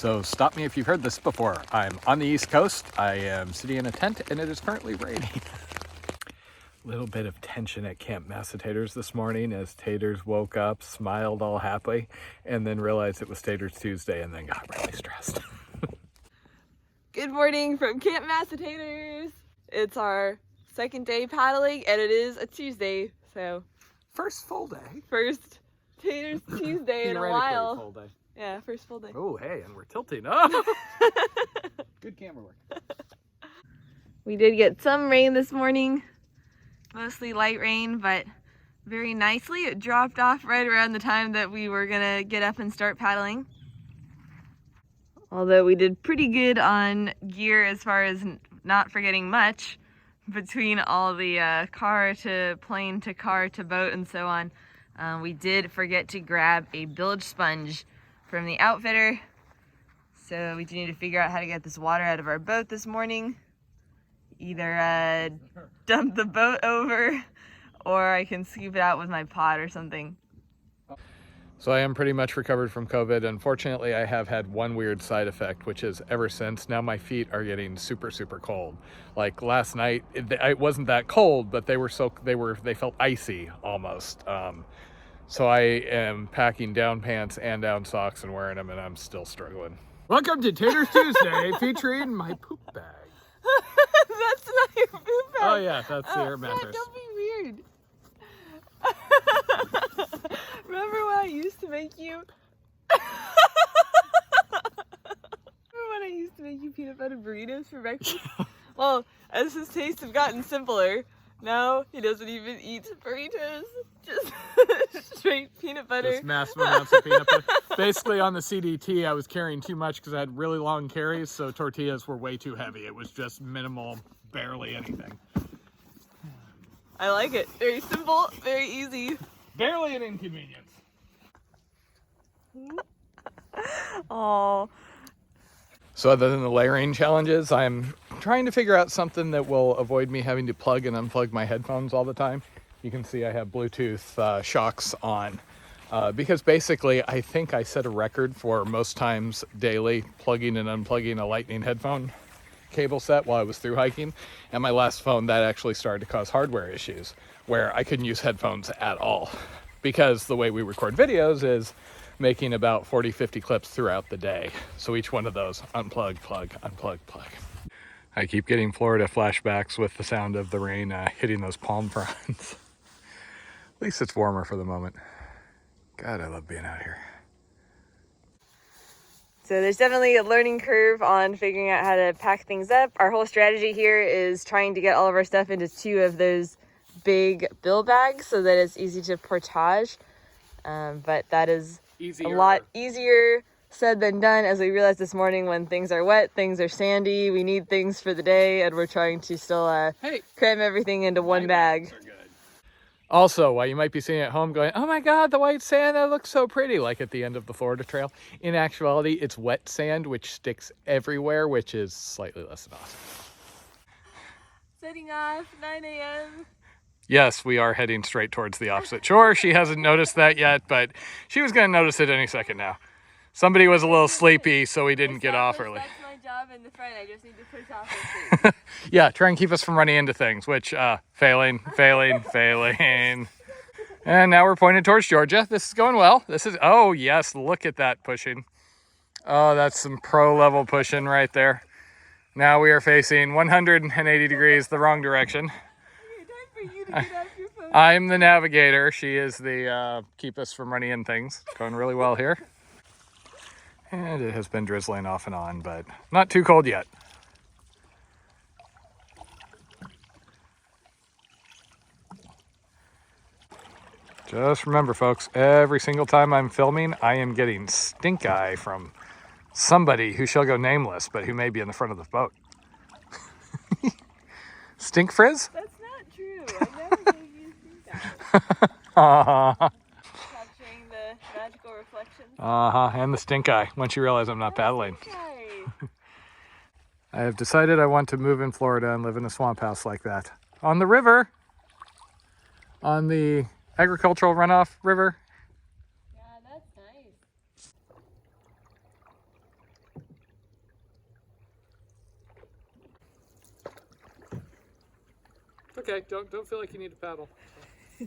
So stop me if you've heard this before. I'm on the East Coast. I am sitting in a tent and it is currently raining. Little bit of tension at Camp Massatators this morning as Taters woke up, smiled all happy, and then realized it was Taters Tuesday and then got really stressed. Good morning from Camp Massatators. It's our second day paddling and it is a Tuesday, so First full day. first Taters Tuesday in a while. Full day. Yeah, first full day. Oh, hey, and we're tilting. Oh! Good camera work. We did get some rain this morning, mostly light rain, but very nicely. It dropped off right around the time that we were gonna get up and start paddling. Although we did pretty good on gear as far as not forgetting much between all the car to plane to car to boat and so on. We did forget to grab a bilge sponge from the outfitter. So we do need to figure out how to get this water out of our boat this morning. Either dump the boat over or I can scoop it out with my pod or something. So I am pretty much recovered from COVID. Unfortunately, I have had one weird side effect, which is ever since, now my feet are getting super, super cold. Like last night, it wasn't that cold, but they felt icy almost. So I am packing down pants and down socks and wearing them, and I'm still struggling. Welcome to Taters Tuesday, featuring my poop bag. That's not your poop bag. Oh yeah, that's the air mattress. Don't be weird. Remember when I used to make you? Remember when I used to make you peanut butter burritos for breakfast? Well, as his tastes have gotten simpler, now he doesn't even eat burritos. Just straight peanut butter. Just massive amounts of peanut butter. Basically on the CDT, I was carrying too much because I had really long carries, so tortillas were way too heavy. It was just minimal, barely anything. I like it. Very simple, very easy. Barely an inconvenience. Oh. So other than the layering challenges, I'm trying to figure out something that will avoid me having to plug and unplug my headphones all the time. You can see I have Bluetooth shocks on because basically I think I set a record for most times daily plugging and unplugging a lightning headphone cable set while I was through hiking. And my last phone, that actually started to cause hardware issues where I couldn't use headphones at all because the way we record videos is making about 40-50 clips throughout the day. So each one of those, unplug, plug, unplug, plug. I keep getting Florida flashbacks with the sound of the rain hitting those palm fronds. At least it's warmer for the moment. God, I love being out here. So there's definitely a learning curve on figuring out how to pack things up. Our whole strategy here is trying to get all of our stuff into 2 of those big bill bags so that it's easy to portage. But that is a lot easier said than done, as we realized this morning when things are wet, things are sandy, we need things for the day, and we're trying to still cram everything into one bag. Also, while you might be sitting at home going, oh my God, the white sand, that looks so pretty, like at the end of the Florida Trail. In actuality, it's wet sand, which sticks everywhere, which is slightly less than awesome. Setting off, 9 a.m. Yes, we are heading straight towards the opposite shore. She hasn't noticed that yet, but she was going to notice it any second now. Somebody was a little sleepy, so we didn't get off early. That's my job in the front. I just need to push off and sleep. Yeah, try and keep us from running into things, which, failing. And now we're pointed towards Georgia. This is going well. Oh yes, look at that pushing. Oh, that's some pro level pushing right there. Now we are facing 180 degrees the wrong direction. Okay, time for you to get off your phone. I'm the navigator. She is the keep us from running in things. It's going really well here. And it has been drizzling off and on, but not too cold yet. Just remember, folks, every single time I'm filming, I am getting stink eye from somebody who shall go nameless, but who may be in the front of the boat. Stink frizz? That's not true. I never gave you stink eye. Capturing the magical reflections. And the stink eye, once you realize I'm not paddling. Okay. I have decided I want to move in Florida and live in a swamp house like that. On the river. On the agricultural runoff river. Yeah, that's nice. Okay, don't feel like you need to paddle. I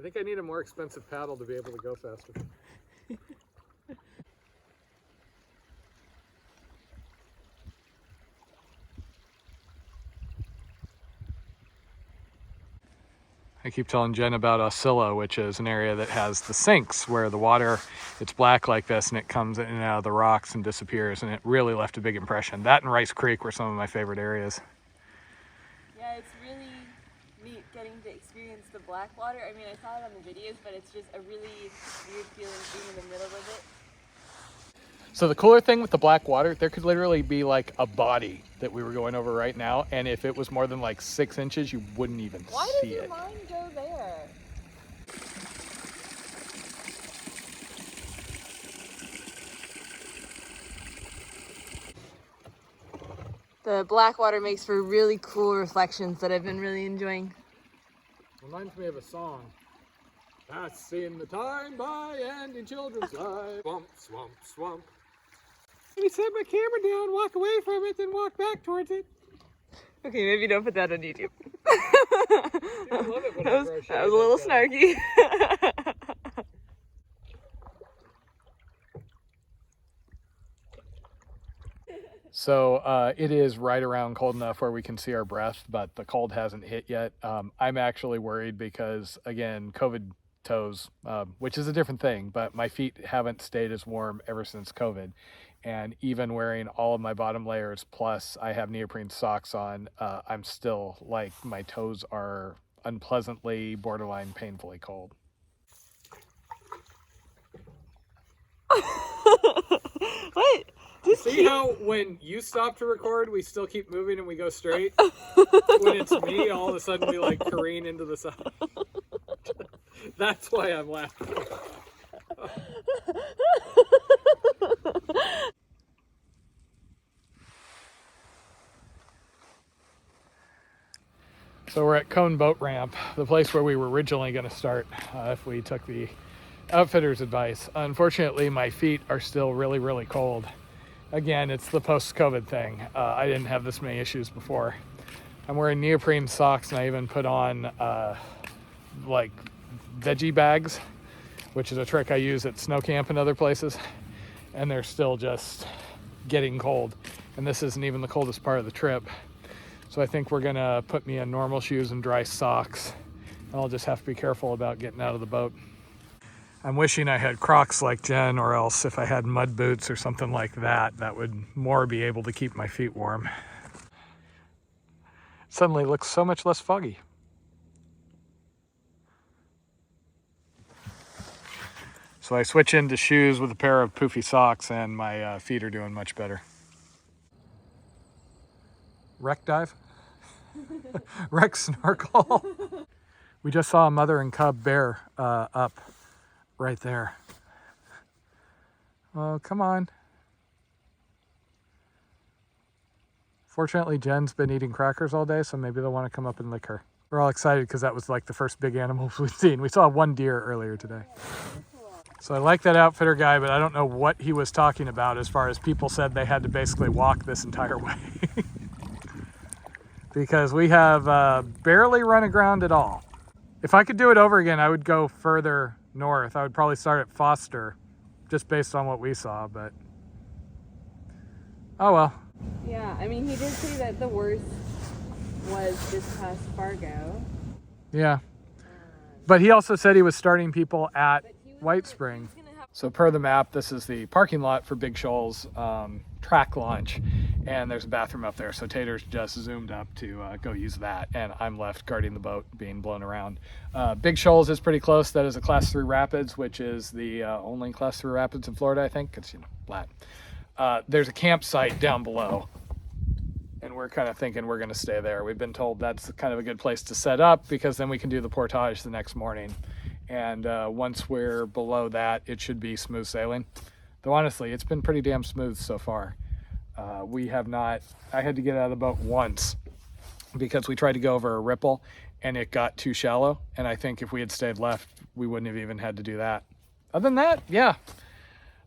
think I need a more expensive paddle to be able to go faster. I keep telling Jen about Oscilla, which is an area that has the sinks where the water, it's black like this and it comes in and out of the rocks and disappears, and it really left a big impression. That and Rice Creek were some of my favorite areas. Yeah, it's really neat getting to experience the black water. I mean, I saw it on the videos, but it's just a really weird feeling being in the middle of it. So the cooler thing with the black water, there could literally be like a body that we were going over right now, and if it was more than like 6 inches, you wouldn't even see it. Why does your mind go there? The black water makes for really cool reflections that I've been really enjoying. Reminds me of a song. Passing the time by and in children's lives. Swamp, swamp, swamp. Let me set my camera down, walk away from it, then walk back towards it. Okay, maybe don't put that on YouTube. I love it when that was a little snarky. So it is right around cold enough where we can see our breath, but the cold hasn't hit yet. I'm actually worried because, again, COVID toes, which is a different thing, but my feet haven't stayed as warm ever since COVID. And even wearing all of my bottom layers, plus I have neoprene socks on, I'm still like, my toes are unpleasantly, borderline painfully cold. What? See how when you stop to record, we still keep moving and we go straight? When it's me, all of a sudden we like careen into the side. That's why I'm laughing. So we're at Cone Boat Ramp, the place where we were originally going to start if we took the outfitter's advice. Unfortunately, my feet are still really, really cold. Again, it's the post-COVID thing. I didn't have this many issues before. I'm wearing neoprene socks, and I even put on like veggie bags, which is a trick I use at snow camp and other places, and they're still just getting cold. And this isn't even the coldest part of the trip. So I think we're gonna put me in normal shoes and dry socks. I'll just have to be careful about getting out of the boat. I'm wishing I had Crocs like Jen, or else if I had mud boots or something like that, that would more be able to keep my feet warm. Suddenly looks so much less foggy. So I switch into shoes with a pair of poofy socks and my feet are doing much better. Wreck dive? Wreck snorkel? We just saw a mother and cub bear up right there. Oh, come on. Fortunately, Jen's been eating crackers all day, so maybe they'll want to come up and lick her. We're all excited because that was like the first big animal we've seen. We saw one deer earlier today. So I like that outfitter guy, but I don't know what he was talking about as far as people said they had to basically walk this entire way. Because we have barely run aground at all. If I could do it over again, I would go further north. I would probably start at Foster, just based on what we saw, but oh well. Yeah, I mean, he did say that the worst was this past Fargo. Yeah. But he also said he was starting people at White Spring. So per the map, this is the parking lot for Big Shoals track launch, and there's a bathroom up there. So Tater's just zoomed up to go use that, and I'm left guarding the boat being blown around. Big Shoals is pretty close. That is a Class 3 rapids, which is the only Class 3 rapids in Florida, I think. It's, you know, flat. There's a campsite down below, and we're kind of thinking we're going to stay there. We've been told that's kind of a good place to set up because then we can do the portage the next morning. And once we're below that, it should be smooth sailing. Though honestly, it's been pretty damn smooth so far. We have not, I had to get out of the boat once because we tried to go over a ripple and it got too shallow. And I think if we had stayed left, we wouldn't have even had to do that. Other than that, yeah,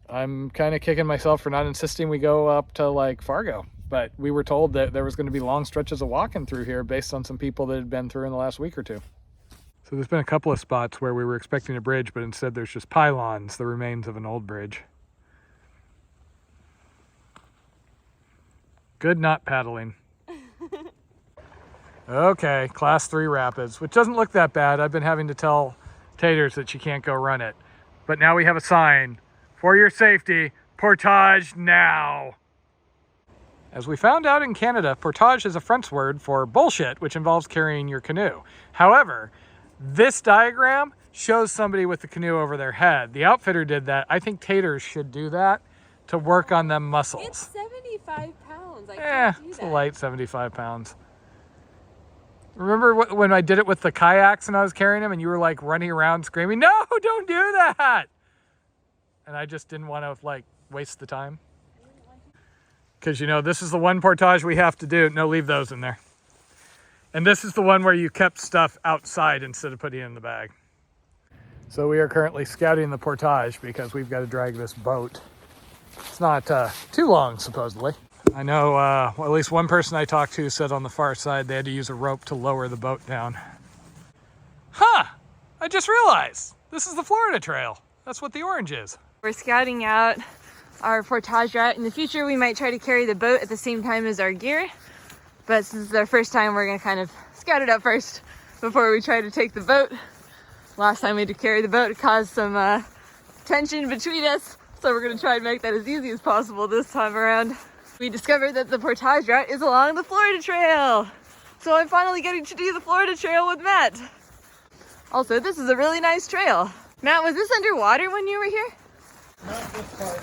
I'm kind of kicking myself for not insisting we go up to like Fargo. but we were told that there was going to be long stretches of walking through here based on some people that had been through in the last week or two. So there's been a couple of spots where we were expecting a bridge, but instead there's just pylons, the remains of an old bridge. Good not paddling. Okay, class 3 rapids, which doesn't look that bad. I've been having to tell Taters that she can't go run it. But now we have a sign, for your safety, portage now. As we found out in Canada, portage is a French word for bullshit, which involves carrying your canoe. However, this diagram shows somebody with the canoe over their head. The outfitter did that. I think Taters should do that to work on them muscles. It's 75 pounds. I Yeah, can't do it's that. a light 75 pounds. Remember when I did it with the kayaks and I was carrying them and you were like running around screaming, no, don't do that. And I just didn't want to like waste the time. Because you know, this is the one portage we have to do. No, leave those in there. And this is the one where you kept stuff outside instead of putting it in the bag. So we are currently scouting the portage because we've got to drag this boat. It's not too long, supposedly. I know well, at least one person I talked to said on the far side they had to use a rope to lower the boat down. Huh! I just realized this is the Florida Trail. That's what the orange is. We're scouting out our portage route. In the future, we might try to carry the boat at the same time as our gear. But since it's our first time, we're gonna kind of scout it out first before we try to take the boat. Last time we had to carry the boat, it caused some tension between us. So we're gonna try and make that as easy as possible this time around. We discovered that the portage route is along the Florida Trail. So I'm finally getting to do the Florida Trail with Matt. Also, this is a really nice trail. Matt, was this underwater when you were here? Not this part.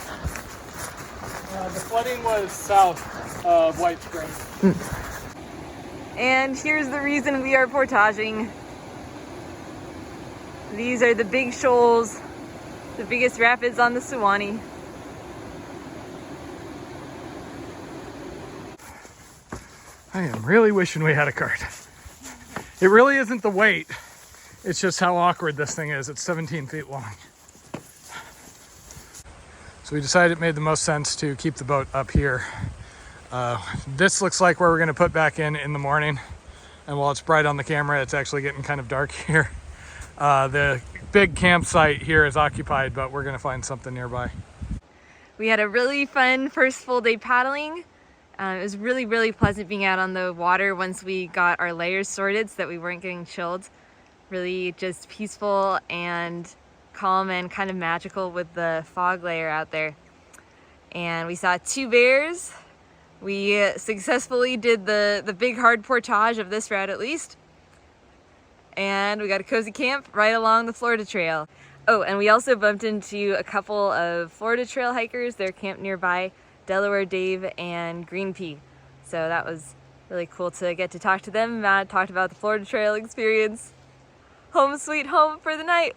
The flooding was south of White Springs. And here's the reason we are portaging. These are the big shoals, the biggest rapids on the Suwannee. I am really wishing we had a cart. It really isn't the weight. It's just how awkward this thing is. It's 17 feet long. So we decided it made the most sense to keep the boat up here. This looks like where we're gonna put back in the morning. And while it's bright on the camera, it's actually getting kind of dark here. The big campsite here is occupied, but we're gonna find something nearby. We had a really fun first full day paddling. It was really, really pleasant being out on the water once we got our layers sorted so that we weren't getting chilled. Really just peaceful and calm and kind of magical with the fog layer out there. And we saw 2 bears. We successfully did the big hard portage of this route at least. And we got a cozy camp right along the Florida Trail. Oh, and we also bumped into a couple of Florida Trail hikers. They're camped nearby, Delaware Dave and Green Pea. So that was really cool to get to talk to them. Matt talked about the Florida Trail experience. Home sweet home for the night.